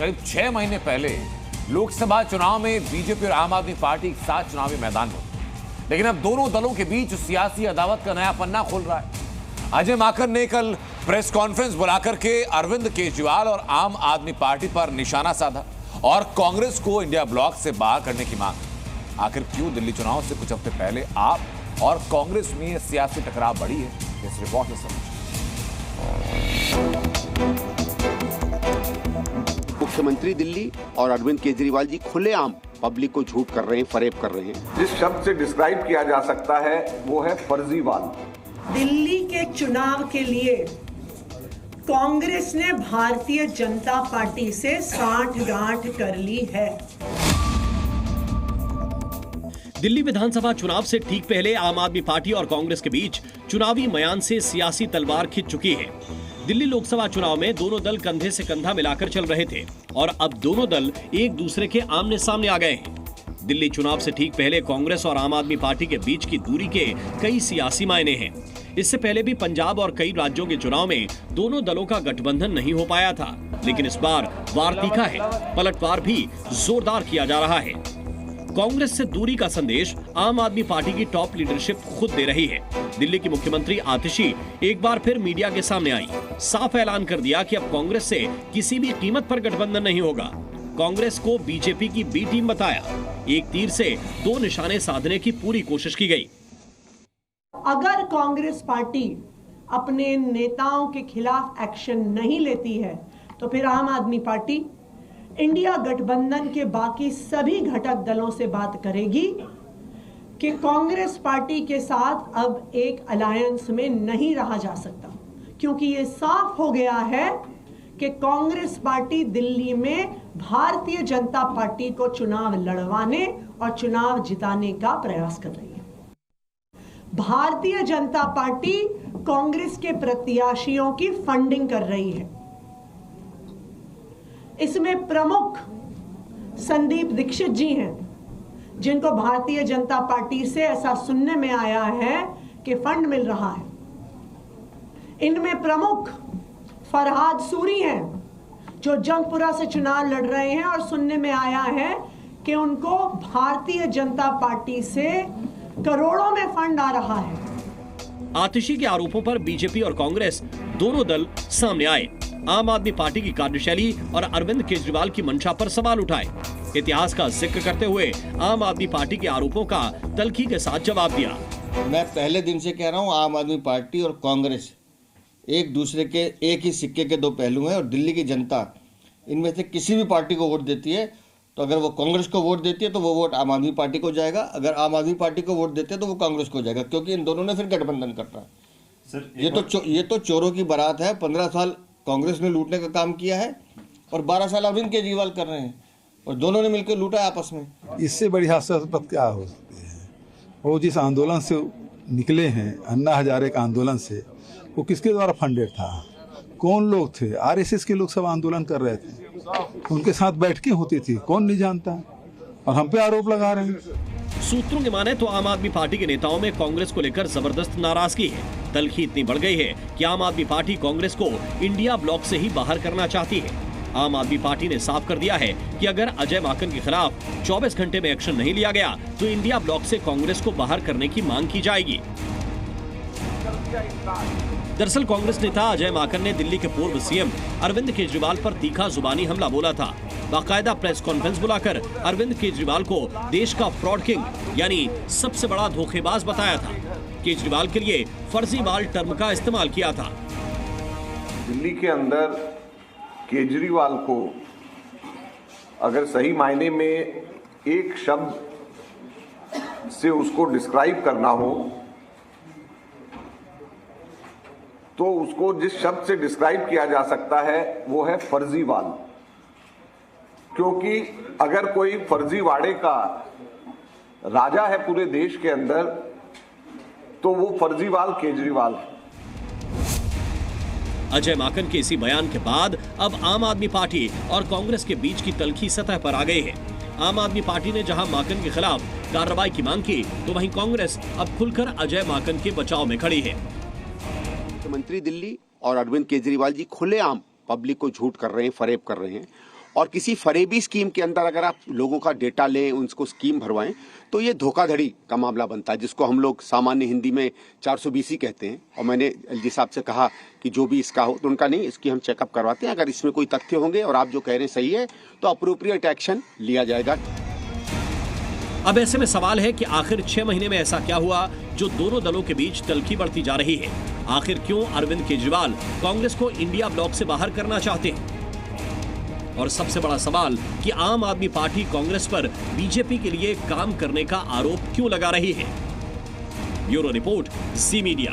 करीब 6 महीने पहले लोकसभा चुनाव में बीजेपी और आम आदमी पार्टी एक साथ चुनावी मैदान में, लेकिन अब दोनों दलों के बीच सियासी अदावत का नया पन्ना खुल रहा है। अजय माकन ने कल प्रेस कॉन्फ्रेंस बुलाकर के अरविंद केजरीवाल और आम आदमी पार्टी पर निशाना साधा और कांग्रेस को इंडिया ब्लॉक से बाहर करने की मांग। आखिर क्यों दिल्ली चुनाव से कुछ हफ्ते पहले आप और कांग्रेस में सियासी टकराव बढ़ी है, इस रिपोर्ट में समझिए। मुख्यमंत्री दिल्ली और अरविंद केजरीवाल जी खुलेआम पब्लिक को झूठ कर रहे हैं, फरेब कर रहे हैं। जिस शब्द से डिस्क्राइब किया जा सकता है वो है फर्जीवाल। दिल्ली के चुनाव के लिए कांग्रेस ने भारतीय जनता पार्टी से साठगांठ कर ली है। दिल्ली विधानसभा चुनाव से ठीक पहले आम आदमी पार्टी और कांग्रेस के बीच चुनावी मैदान से सियासी तलवार खिंच चुकी है। दिल्ली लोकसभा चुनाव में दोनों दल कंधे से कंधा मिलाकर चल रहे थे और अब दोनों दल एक दूसरे के आमने सामने आ गए हैं। दिल्ली चुनाव से ठीक पहले कांग्रेस और आम आदमी पार्टी के बीच की दूरी के कई सियासी मायने हैं। इससे पहले भी पंजाब और कई राज्यों के चुनाव में दोनों दलों का गठबंधन नहीं हो पाया था, लेकिन इस बार वार तीखा है, पलटवार भी जोरदार किया जा रहा है। कांग्रेस से दूरी का संदेश आम आदमी पार्टी की टॉप लीडरशिप खुद दे रही है। दिल्ली की मुख्यमंत्री आतिशी एक बार फिर मीडिया के सामने आई, साफ ऐलान कर दिया कि अब कांग्रेस से किसी भी कीमत पर गठबंधन नहीं होगा। कांग्रेस को बीजेपी की बी टीम बताया। एक तीर से दो निशाने साधने की पूरी कोशिश की गई। अगर कांग्रेस पार्टी अपने नेताओं के खिलाफ एक्शन नहीं लेती है तो फिर आम आदमी पार्टी इंडिया गठबंधन के बाकी सभी घटक दलों से बात करेगी कि कांग्रेस पार्टी के साथ अब एक अलायंस में नहीं रहा जा सकता, क्योंकि ये साफ हो गया है कि कांग्रेस पार्टी दिल्ली में भारतीय जनता पार्टी को चुनाव लड़वाने और चुनाव जिताने का प्रयास कर रही है। भारतीय जनता पार्टी कांग्रेस के प्रत्याशियों की फंडिंग कर रही है। इसमें प्रमुख संदीप दीक्षित जी हैं, जिनको भारतीय जनता पार्टी से ऐसा सुनने में आया है कि फंड मिल रहा है। इनमें प्रमुख फरहाद सूरी हैं, जो जंगपुरा से चुनाव लड़ रहे हैं और सुनने में आया है कि उनको भारतीय जनता पार्टी से करोड़ों में फंड आ रहा है। आतिशी के आरोपों पर बीजेपी और कांग्रेस दोनों दल सामने आए। आम आदमी पार्टी की कार्यशैली और अरविंद केजरीवाल की मंशा पर सवाल उठाए। इतिहास का जिक्र करते हुए आम आदमी पार्टी के आरोपों का तल्खी के साथ जवाब दिया। मैं पहले दिन से कह रहा हूं, आम आदमी पार्टी और कांग्रेस एक दूसरे के एक ही सिक्के के दो पहलू हैं और दिल्ली की जनता इनमें से किसी भी पार्टी को वोट देती है तो अगर वो कांग्रेस को वोट देती है तो वो वोट आम आदमी पार्टी को जाएगा, अगर आम आदमी पार्टी को वोट देते हैं तो वो कांग्रेस को जाएगा, क्योंकि इन दोनों ने फिर गठबंधन करना है। सर ये तो चोरों की बारात है। 15 साल कांग्रेस ने लूटने का काम किया है और 12 साल अरविंद केजरीवाल कर रहे हैं और दोनों ने मिलकर लूटा है आपस में। इससे बड़ी हास्यास्पद क्या हो सकती है? वो जिस आंदोलन से निकले हैं, अन्ना हजारे का आंदोलन से, वो किसके द्वारा फंडेड था? कौन लोग थे? आरएसएस के लोग सब आंदोलन कर रहे थे, उनके साथ बैठकें होती थी, कौन नहीं जानता? और हम पे आरोप लगा रहे हैं। सूत्रों के माने तो आम आदमी पार्टी के नेताओं में कांग्रेस को लेकर जबरदस्त नाराजगी है। तल्खी इतनी बढ़ गई है कि आम आदमी पार्टी कांग्रेस को इंडिया ब्लॉक से ही बाहर करना चाहती है। आम आदमी पार्टी ने साफ कर दिया है कि अगर अजय माकन के खिलाफ 24 घंटे में एक्शन नहीं लिया गया तो इंडिया ब्लॉक से कांग्रेस को बाहर करने की मांग की जाएगी। दरअसल कांग्रेस नेता अजय माकन ने दिल्ली के पूर्व सीएम अरविंद केजरीवाल पर तीखा जुबानी हमला बोला था। बाकायदा प्रेस कॉन्फ्रेंस बुलाकर अरविंद केजरीवाल को देश का फ्रॉड किंग यानी सबसे बड़ा धोखेबाज बताया था। केजरीवाल के लिए फर्जीवाल टर्म का इस्तेमाल किया था। दिल्ली के अंदर केजरीवाल को अगर सही मायने में एक शब्द से उसको डिस्क्राइब करना हो तो उसको जिस शब्द से डिस्क्राइब किया जा सकता है वो है फर्जीवाल। क्योंकि अगर कोई फर्जीवाड़े का राजा है पूरे देश के अंदर तो वो फर्जीवाल केजरीवाल है। अजय माकन के इसी बयान के बाद अब आम आदमी पार्टी और कांग्रेस के बीच की तल्खी सतह पर आ गई है। आम आदमी पार्टी ने जहां माकन के खिलाफ कार्रवाई की मांग की तो वहीं कांग्रेस अब खुलकर अजय माकन के बचाव में खड़ी है। मुख्यमंत्री दिल्ली और अरविंद केजरीवाल जी खुलेआम पब्लिक को झूठ कर रहे हैं, फरेब कर रहे हैं और किसी फरेबी स्कीम के अंदर अगर आप लोगों का डेटा लें, उनको स्कीम भरवाएं, तो ये धोखाधड़ी का मामला बनता है, जिसको हम लोग सामान्य हिंदी में 420 कहते हैं। और मैंने एलजी साहब से कहा कि जो भी इसका हो, तो उनका नहीं, इसकी हम चेकअप करवाते हैं, अगर इसमें कोई तथ्य होंगे और आप जो कह रहे हैं सही है तो अप्रोप्रिएट एक्शन लिया जाएगा। अब ऐसे में सवाल है कि आखिर 6 महीने में ऐसा क्या हुआ जो दोनों दलों के बीच तल्खी बढ़ती जा रही है? आखिर क्यों अरविंद केजरीवाल कांग्रेस को इंडिया ब्लॉक से बाहर करना चाहते हैं? और सबसे बड़ा सवाल कि आम आदमी पार्टी कांग्रेस पर बीजेपी के लिए काम करने का आरोप क्यों लगा रही है? ब्यूरो रिपोर्ट, जी मीडिया।